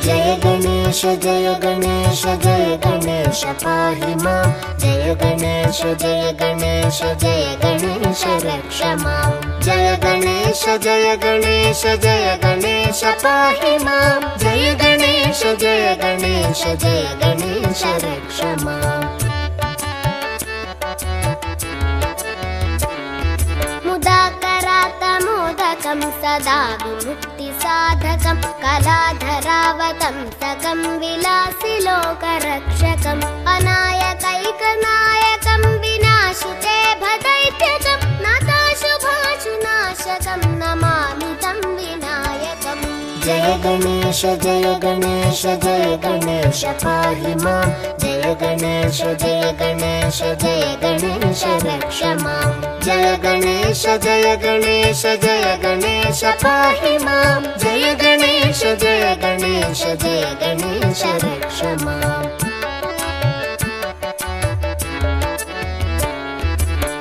जय गणेश जय गणेश जय गणेश पाहि मां जय गणेश जय गणेश जय गणेश रक्ष मां जय गणेश जय गणेश जय गणेश पाहि मां जय गणेश जय गणेश जय गणेश रक्ष मां मुदाकरातमोदकं सदा विमुक्तिसाधकं कलाधरावतंसकं विलासिलोकरक्षकम् अनायकैकनायकं विनाशिते भदैत्यकं नताशुभाशुनाशकं नमामि तं विनायकम् जय गणेश जय गणेश जय गणेश पाहि मां जय गणेश जय गणेश जय गणेश रक्ष मां जय गणेश जय गणेश जय गणेश पाहि मां जय गणेश जय गणेश जय गणेश रक्ष मां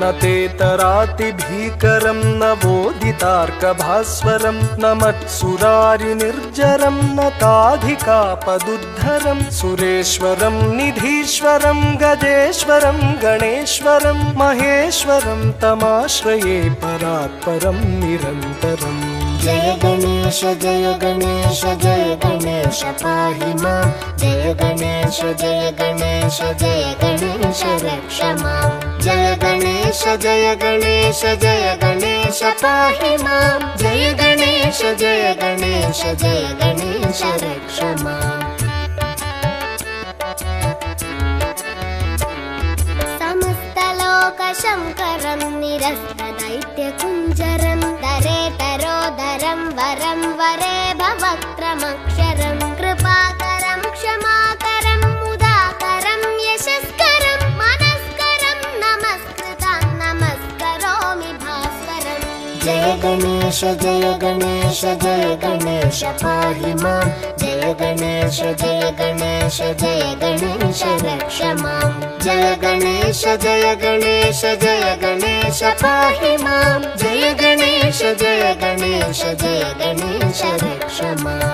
न तेतरातिभीकरं न वोदितार्कभास्वरं न मत्सुरारिनिर्जरं न ताधिकापदुद्धरं सुरेश्वरं निधीश्वरं गजेश्वरं गणेश्वरं महेश्वरं तमाश्रये परात्परं निरन्तरम् जय गणेश जय गणेश जय गणेश पाहि मां जय गणेश जय गणेश जय गणेश रक्ष मां जय गणेश जय गणेश जय गणेश पाहि मां जय गणेश जय गणेश जय गणेश रक्ष मां समस्तलोकशङ्करं निरस्तदैत्यकुञ्जरं दरेतरोदरं वरं वरे भवक्त्रमक्षरं कृपाकरं क्षमाकरं मुदाकरं यशस्करं मनस्करं नमस्कृतं नमस्करोमि भास्वरम् जय गणेश जय गणेश जय गणेश पाहि मां जय गणेश जय गणेश जय गणेश रक्ष मां जय गणेश जय गणेश जय गणेश पाहि मां जय गणेश जय गणेश जय गणेश रक्ष मां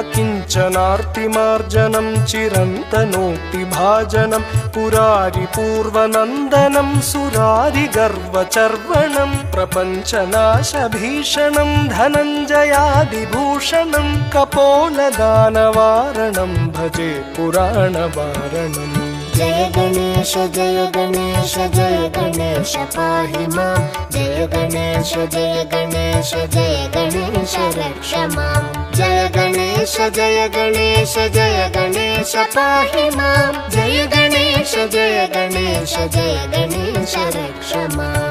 अकिञ्चनार्तिमार्जनं चिरन्तनोक्तिभाजनं पुरारिपूर्वनन्दनं सुरारिगर्वचर्वणं प्रपञ्चनाशभीषणं धनञ्जयादिभूषणं कपोलदानवारणं भजे पुराणवारणम् जय गणेश जय गणेश जय गणेश पाहि मां जय गणेश जय गणेश जय गणेश रक्ष मां जय गणेश जय गणेश जय गणेश पाहि मां जय गणेश जय गणेश जय गणेश रक्ष मां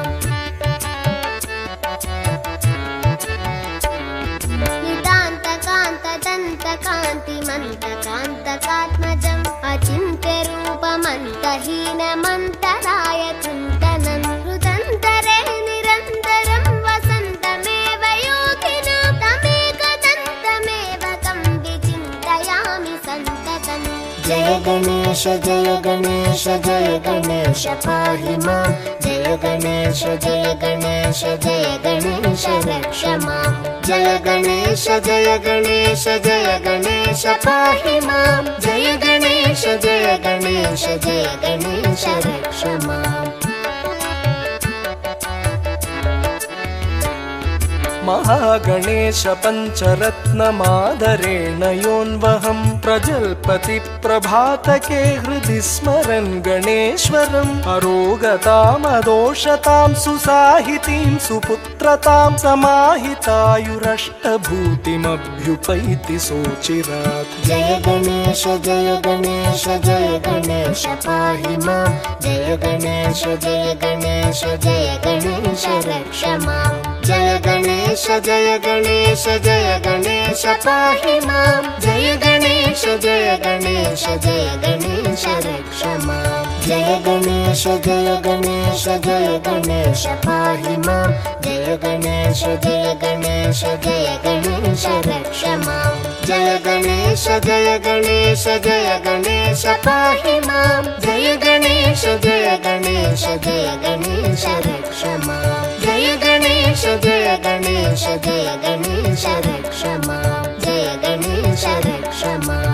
नितान्तकान्तदन्तकान्तिमन्तकान्तकात्मजम् अचिन्त्यरूपमन्तहीनमन्तराय चिन्तनं हृदन्तरे निरन्तरं वसन्तमेव योगिनां तमेकदन्तमेव तं विचिन्तयामि सन्ततम् जय गणेश जय गणेश जय गणेश पाहि मां जय गणेश जय गणेश जय गणेश रक्ष मां जय गणेश जय गणेश जय गणेश पाहि मां जय गणेश जय गणेश जय गणेश रक्ष मां महागणेश पञ्चरत्नमादरेण योन्वहं प्रजल्पति प्रभातके हृदि स्मरन् गणेश्वरम् अरोगतामदोषतां सुसाहितीं सुपुत्रतां समाहितायुरष्टभूतिमभ्युपैति सोचिरात् जय गणेश जय गणेश जय गणेश पाहि मां जय गणेश जय गणेश जय गणेश रक्ष मां जय गणेश जय गणेश जय गणेश पाहि मां जय गणेश जय गणेश जय गणेश रक्ष मां जय गणेश जय गणेश जय गणेश पाहि मां जय गणेश जय गणेश जय गणेश रक्ष मां जय गणेश जय गणेश जय गणेश पाहि मां जय गणेश जय गणेश जय गणेश रक्ष मां जय गणेश जय गणेश जय गणेश रक्ष मां जय गणेश रक्ष मां